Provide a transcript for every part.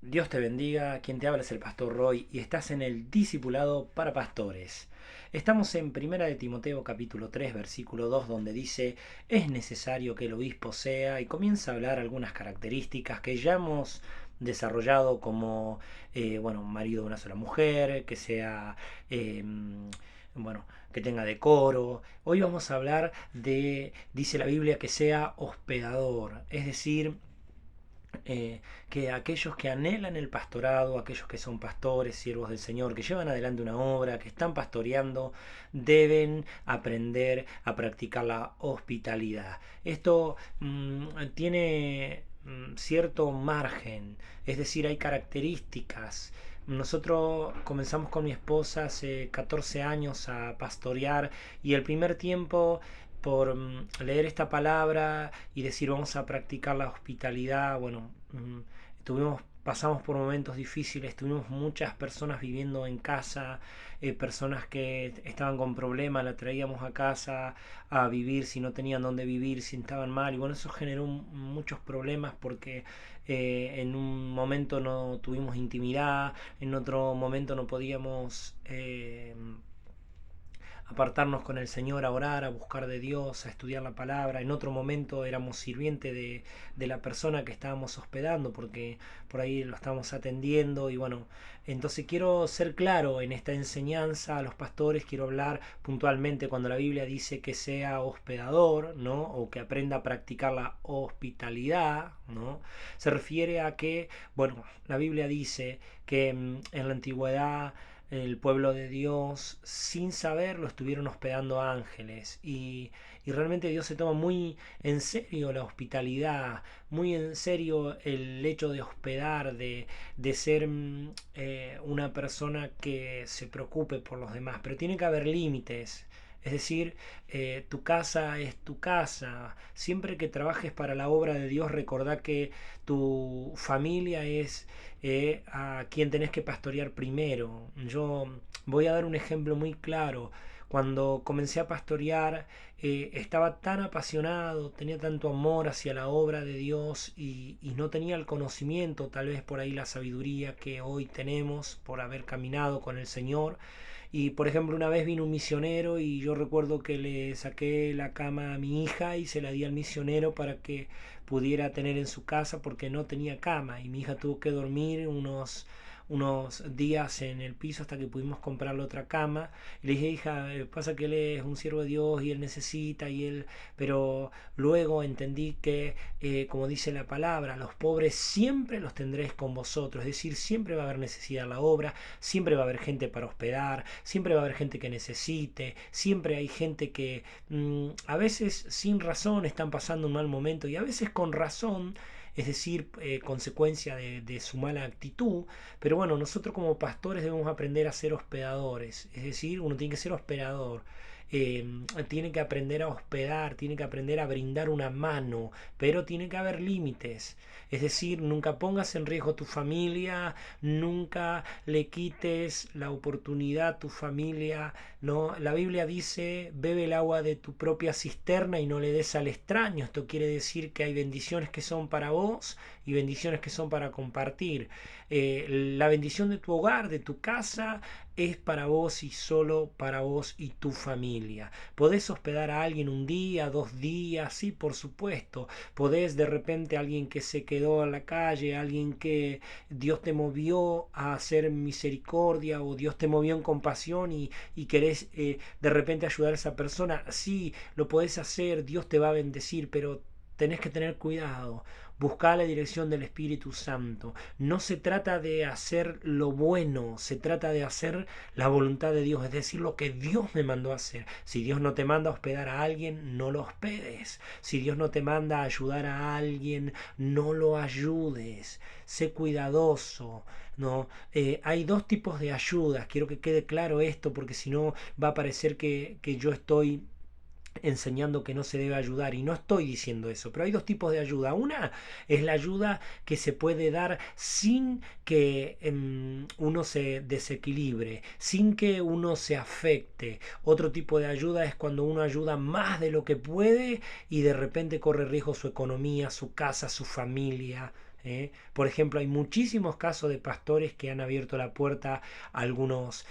Dios te bendiga, quien te habla es el pastor Roy y estás en el Discipulado para Pastores. Estamos en Primera de Timoteo capítulo 3 versículo 2 donde dice es necesario que el obispo sea y comienza a hablar algunas características que ya hemos desarrollado como marido de una sola mujer, que sea eh, bueno, que tenga decoro. Hoy vamos a hablar dice la Biblia, que sea hospedador, es decir, que aquellos que anhelan el pastorado, aquellos que son pastores, siervos del Señor, que llevan adelante una obra, que están pastoreando, deben aprender a practicar la hospitalidad. Esto tiene cierto margen, es decir, hay características. Nosotros comenzamos con mi esposa hace 14 años a pastorear y el primer tiempo por leer esta palabra y decir vamos a practicar la hospitalidad. Bueno, pasamos por momentos difíciles, tuvimos muchas personas viviendo en casa, personas que estaban con problemas, la traíamos a casa a vivir si no tenían dónde vivir, si estaban mal, y bueno, eso generó muchos problemas porque en un momento no tuvimos intimidad, en otro momento no podíamos apartarnos con el Señor, a orar, a buscar de Dios, a estudiar la palabra. En otro momento éramos sirviente de la persona que estábamos hospedando, porque por ahí lo estábamos atendiendo. Y bueno, entonces quiero ser claro en esta enseñanza a los pastores, quiero hablar puntualmente cuando la Biblia dice que sea hospedador, ¿no? O que aprenda a practicar la hospitalidad, ¿no? Se refiere a que, bueno, la Biblia dice que en la antigüedad el pueblo de Dios, sin saberlo, estuvieron hospedando ángeles. Y realmente Dios se toma muy en serio la hospitalidad, muy en serio el hecho de hospedar, de ser una persona que se preocupe por los demás. Pero tiene que haber límites. Es decir, tu casa es tu casa. Siempre que trabajes para la obra de Dios, recordá que tu familia es a quien tenés que pastorear primero. Yo voy a dar un ejemplo muy claro. Cuando comencé a pastorear, estaba tan apasionado, tenía tanto amor hacia la obra de Dios y no tenía el conocimiento, tal vez por ahí la sabiduría que hoy tenemos por haber caminado con el Señor. Y por ejemplo, una vez vino un misionero y yo recuerdo que le saqué la cama a mi hija y se la di al misionero para que pudiera tener en su casa porque no tenía cama y mi hija tuvo que dormir unos días en el piso hasta que pudimos comprarle otra cama. Y le dije, hija, pasa que él es un siervo de Dios y él necesita y él... Pero luego entendí que, como dice la palabra, los pobres siempre los tendréis con vosotros. Es decir, siempre va a haber necesidad en la obra, siempre va a haber gente para hospedar, siempre va a haber gente que necesite, siempre hay gente que a veces sin razón están pasando un mal momento y a veces con razón, es decir, consecuencia de su mala actitud. Pero bueno, nosotros como pastores debemos aprender a ser hospedadores, es decir, uno tiene que ser hospedador. Tiene que aprender a hospedar, tiene que aprender a brindar una mano, pero tiene que haber límites. Es decir, nunca pongas en riesgo tu familia, nunca le quites la oportunidad a tu familia, ¿no? La Biblia dice, bebe el agua de tu propia cisterna y no le des al extraño. Esto quiere decir que hay bendiciones que son para vos y bendiciones que son para compartir. La bendición de tu hogar, de tu casa, es para vos y solo para vos y tu familia. Podés hospedar a alguien un día, 2 días, sí, por supuesto. Podés de repente alguien que se quedó en la calle, alguien que Dios te movió a hacer misericordia o Dios te movió en compasión y querés de repente ayudar a esa persona. Sí, lo podés hacer, Dios te va a bendecir, pero tenés que tener cuidado. Buscar la dirección del Espíritu Santo. No se trata de hacer lo bueno, se trata de hacer la voluntad de Dios, es decir, lo que Dios me mandó a hacer. Si Dios no te manda a hospedar a alguien, no lo hospedes. Si Dios no te manda a ayudar a alguien, no lo ayudes. Sé cuidadoso. ¿No? Hay dos tipos de ayudas. Quiero que quede claro esto porque si no va a parecer que yo estoy enseñando que no se debe ayudar y no estoy diciendo eso, pero hay dos tipos de ayuda. Una es la ayuda que se puede dar sin que uno se desequilibre, sin que uno se afecte. Otro tipo de ayuda es cuando uno ayuda más de lo que puede y de repente corre riesgo su economía, su casa, su familia. Por ejemplo, hay muchísimos casos de pastores que han abierto la puerta a algunos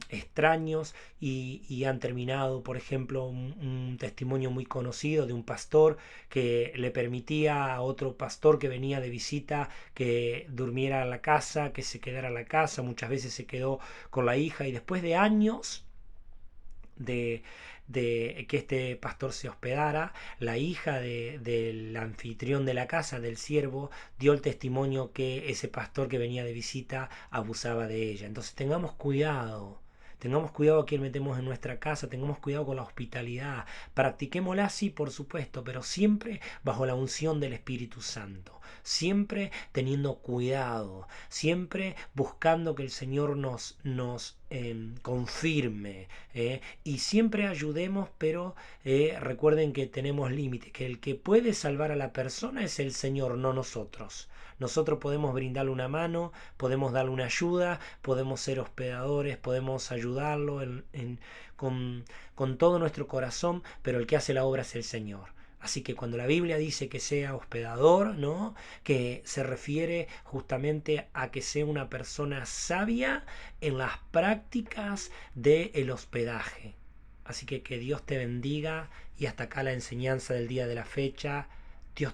extraños y han terminado, por ejemplo, un testimonio muy conocido de un pastor que le permitía a otro pastor que venía de visita que durmiera en la casa, que se quedara en la casa, muchas veces se quedó con la hija y después de años de, de que este pastor se hospedara, la hija del anfitrión de la casa, del siervo, dio el testimonio que ese pastor que venía de visita abusaba de ella. Entonces tengamos cuidado a quien metemos en nuestra casa, tengamos cuidado con la hospitalidad, practiquémosla sí, por supuesto, pero siempre bajo la unción del Espíritu Santo, siempre teniendo cuidado, siempre buscando que el Señor nos confirme, y siempre ayudemos, pero recuerden que tenemos límites, que el que puede salvar a la persona es el Señor, no nosotros. Nosotros podemos brindarle una mano, podemos darle una ayuda, podemos ser hospedadores, podemos ayudarlo con todo nuestro corazón, pero el que hace la obra es el Señor. Así que cuando la Biblia dice que sea hospedador, ¿no? Que se refiere justamente a que sea una persona sabia en las prácticas del hospedaje. Así que Dios te bendiga y hasta acá la enseñanza del día de la fecha. Dios te